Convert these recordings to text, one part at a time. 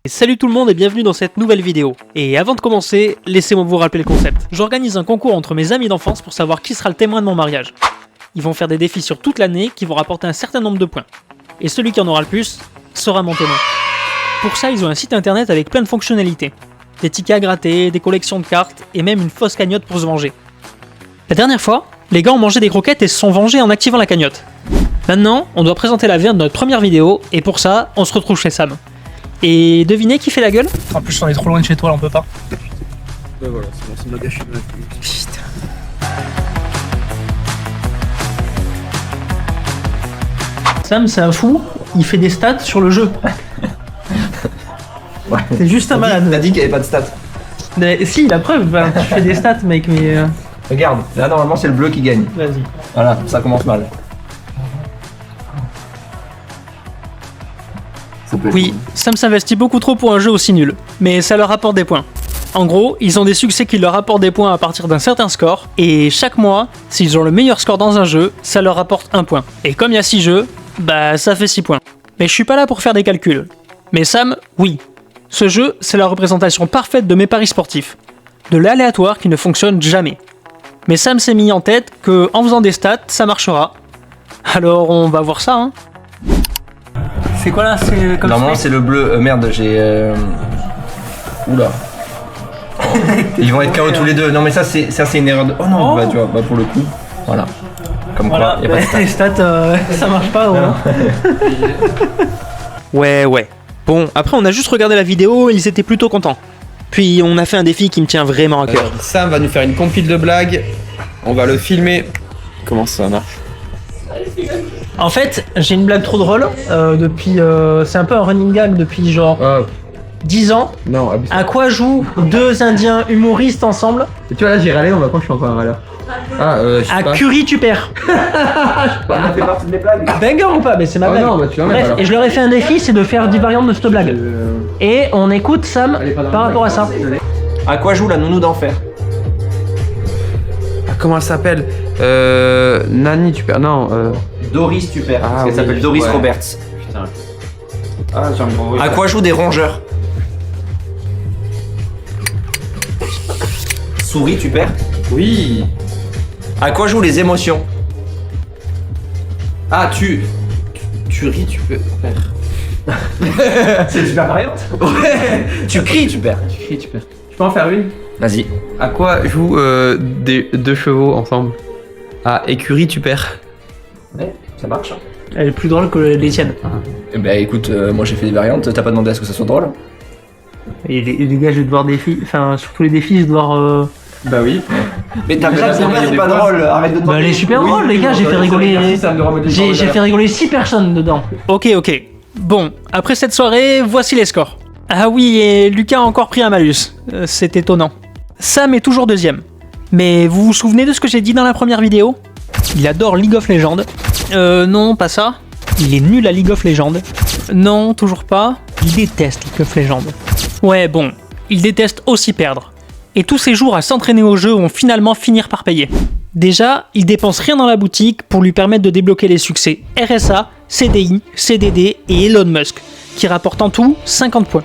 Salut tout le monde et bienvenue dans cette nouvelle vidéo. Et avant de commencer, laissez-moi vous rappeler le concept. J'organise un concours entre mes amis d'enfance pour savoir qui sera le témoin de mon mariage. Ils vont faire des défis sur toute l'année qui vont rapporter un certain nombre de points. Et celui qui en aura le plus sera mon témoin. Pour ça, ils ont un site internet avec plein de fonctionnalités. Des tickets à gratter, des collections de cartes et même une fausse cagnotte pour se venger. La dernière fois, les gars ont mangé des croquettes et se sont vengés en activant la cagnotte. Maintenant, on doit présenter la viande de notre première vidéo et pour ça, on se retrouve chez Sam. Et devinez qui fait la gueule? En plus, on est trop loin de chez toi, là, on peut pas. Bah voilà, c'est bon, ça m'a gâché ma vie. Putain. Sam, c'est un fou, il fait des stats sur le jeu. Ouais. C'est juste un malade. T'as dit qu'il n'y avait pas de stats. Mais, si, la preuve, ben, tu fais des stats, mec, mais. Regarde, là normalement c'est le bleu qui gagne. Vas-y. Voilà, ça commence mal. Oui, Sam s'investit beaucoup trop pour un jeu aussi nul, mais ça leur apporte des points. En gros, ils ont des succès qui leur apportent des points à partir d'un certain score, et chaque mois, s'ils ont le meilleur score dans un jeu, ça leur apporte 1 point. Et comme il y a 6 jeux, bah ça fait 6 points. Mais je suis pas là pour faire des calculs. Mais Sam, oui. Ce jeu, c'est la représentation parfaite de mes paris sportifs. De l'aléatoire qui ne fonctionne jamais. Mais Sam s'est mis en tête que en faisant des stats, ça marchera. Alors on va voir ça, hein. C'est quoi là? C'est comme Normalement c'est le bleu. Merde, j'ai. Oula. Ils vont être KO tous les deux. Non mais ça c'est une erreur de. Oh non, Oh. bah tu vois, bah pour le coup. Voilà. Comme Voilà, quoi, y a pas de stats. les stats, ça marche pas, ouais. Ouais. Bon, après on a juste regardé la vidéo et ils étaient plutôt contents. Puis on a fait un défi qui me tient vraiment à cœur. Sam va nous faire une compile de blagues. On va le filmer. Comment ça marche? En fait, j'ai une blague trop drôle depuis. C'est un peu un running gag depuis genre 10 ans. Non, abuse. À quoi jouent deux Indiens humoristes ensemble? Tu vois là j'ai râlé, on va quand je suis encore un râleur. Ah, je sais À pas. Curry tu perds. Ça fait partie de mes blagues. Banger ou pas? Mais c'est ma Oh blague. non, bah tu vas mettre Bref, alors. et je leur ai fait un défi, c'est de faire 10 variantes de cette blague. Et on écoute Sam par rapport à ça. À quoi joue la nounou d'enfer? Ah, comment elle s'appelle? Nani, tu perds. Non, Doris, tu perds. Ah Parce qu'elle oui, s'appelle Doris ouais. Roberts. Putain. Ah, j'ai envie de À quoi jouent des rongeurs? Souris, tu perds. Oui. À quoi jouent les émotions? Ah, tu ris, tu peux perdre. C'est une super variante. Ouais. Tu cries, tu perds. Tu cries, tu perds. Tu peux en faire une? Vas-y. À quoi jouent deux chevaux ensemble? Ah, écurie, tu perds. Ouais, ça marche. Elle est plus drôle que les tiennes. Eh ben écoute, moi j'ai fait des variantes, t'as pas demandé à ce que ça soit drôle? Et les gars, je vais devoir défi. Enfin, sur tous les défis, je vais devoir. Bah oui. Mais t'as Déjà, déjà c'est c'est pas pas drôle, arrête de Bah, demander. elle est super Oui, drôle, les gars, j'ai fait rigoler. J'ai fait rigoler 6 personnes dedans. Ok. Bon, après cette soirée, voici les scores. Ah oui, et Lucas a encore pris un malus. C'est étonnant. Sam est toujours deuxième. Mais vous vous souvenez de ce que j'ai dit dans la première vidéo? Il adore League of Legends. Non, pas ça. Il est nul à League of Legends. Non, toujours pas. Il déteste League of Legends. Ouais, bon, il déteste aussi perdre. Et tous ces jours à s'entraîner au jeu vont finalement finir par payer. Déjà, il dépense rien dans la boutique pour lui permettre de débloquer les succès RSA, CDI, CDD et Elon Musk, qui rapportent en tout 50 points.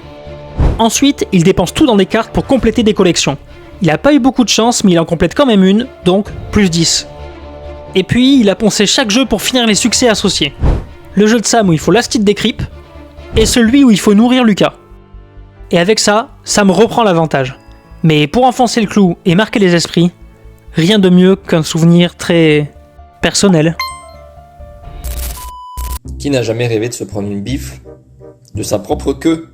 Ensuite, il dépense tout dans des cartes pour compléter des collections. Il a pas eu beaucoup de chance, mais il en complète quand même une, donc plus 10. Et puis, il a poncé chaque jeu pour finir les succès associés. Le jeu de Sam où il faut l'astit des creeps, et celui où il faut nourrir Lucas. Et avec ça, Sam reprend l'avantage. Mais pour enfoncer le clou et marquer les esprits, rien de mieux qu'un souvenir très personnel. Qui n'a jamais rêvé de se prendre une bifle de sa propre queue?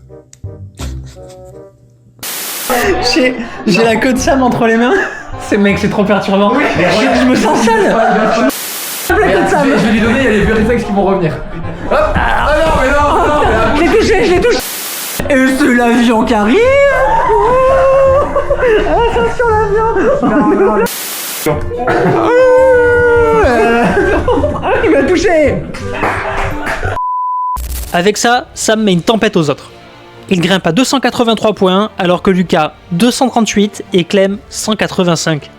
J'ai la queue de Sam entre les mains. C'est trop perturbant. Je me sens sale. La queue de Sam. Je vais lui donner, il y a les vieux réflexes qui vont revenir. Hop. Ah non, mais non. Je l'ai touché. Et c'est l'avion qui arrive. Attention l'avion. Il m'a touché. Avec ça, Sam met une tempête aux autres. Il grimpe à 283 points alors que Lucas 238 et Clem 185.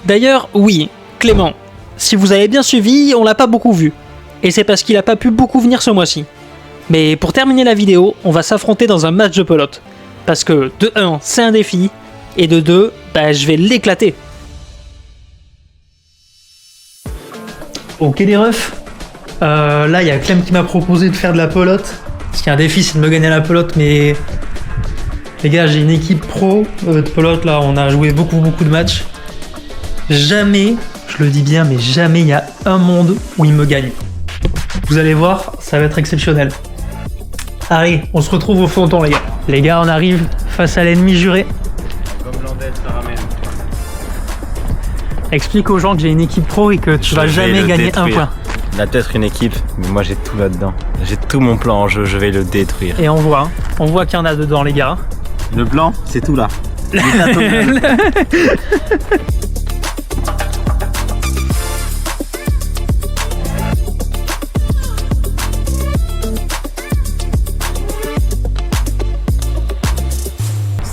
D'ailleurs, oui, Clément, si vous avez bien suivi, on l'a pas beaucoup vu. Et c'est parce qu'il a pas pu beaucoup venir ce mois-ci. Mais pour terminer la vidéo, on va s'affronter dans un match de pelote. Parce que de 1, c'est un défi, et de 2, bah, je vais l'éclater. Ok les refs, là il y a Clem qui m'a proposé de faire de la pelote. Parce qu'il y a un défi, c'est de me gagner la pelote, mais les gars, j'ai une équipe pro de pelote, là on a joué beaucoup de matchs. Jamais, je le dis bien, mais jamais il y a un monde où il me gagne. Vous allez voir, ça va être exceptionnel. Allez, on se retrouve au fronton les gars. Les gars, on arrive face à l'ennemi juré. Comme Landès, ça ramène. Explique aux gens que j'ai une équipe pro et que tu vas jamais gagner un point. Il a peut-être une équipe, mais moi j'ai tout là-dedans. J'ai tout mon plan en jeu, je vais le détruire. Et on voit qu'il y en a dedans les gars. Le plan, c'est tout là. «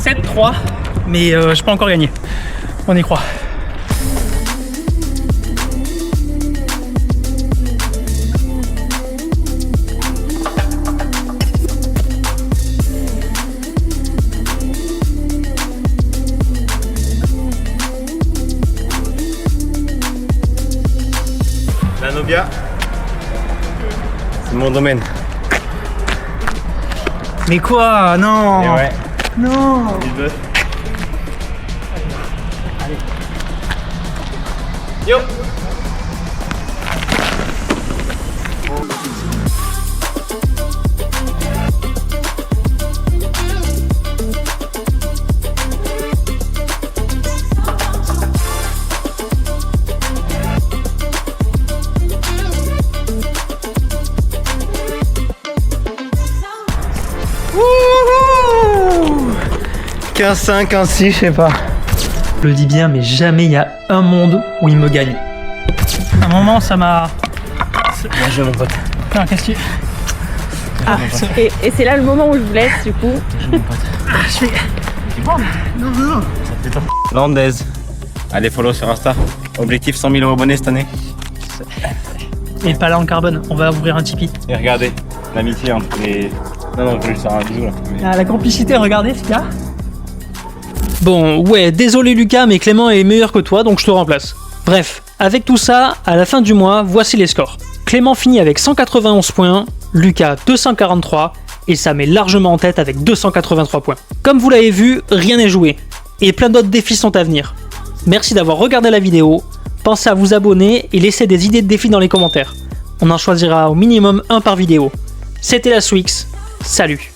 7-3 », mais je peux encore gagner. On y croit. La Nobia, c'est mon domaine. Mais quoi? Non. Et ouais. Non. Il veut. Yo. Wouhou. 15-5, 15-6, je sais pas. Je le dis bien, mais jamais il y a un monde où il me gagne. À un moment, ça m'a... Bien joué mon pote. Putain, qu'est-ce que tu... Ah, Et c'est là le moment où je vous laisse du coup. je fais... Non. Landez. Allez, follow sur Insta. Objectif 100 000 abonnés cette année. Et pas là en carbone, on va ouvrir un Tipeee. Et regardez, l'amitié entre les... Non, je vais lui faire un bisou là. Mais... Ah, la complicité, regardez ce gars. Bon, ouais, désolé Lucas, mais Clément est meilleur que toi, donc je te remplace. Bref, avec tout ça, à la fin du mois, voici les scores. Clément finit avec 191 points, Lucas 243, et Sam est largement en tête avec 283 points. Comme vous l'avez vu, rien n'est joué, et plein d'autres défis sont à venir. Merci d'avoir regardé la vidéo, pensez à vous abonner et laisser des idées de défis dans les commentaires. On en choisira au minimum un par vidéo. C'était la Swix, salut.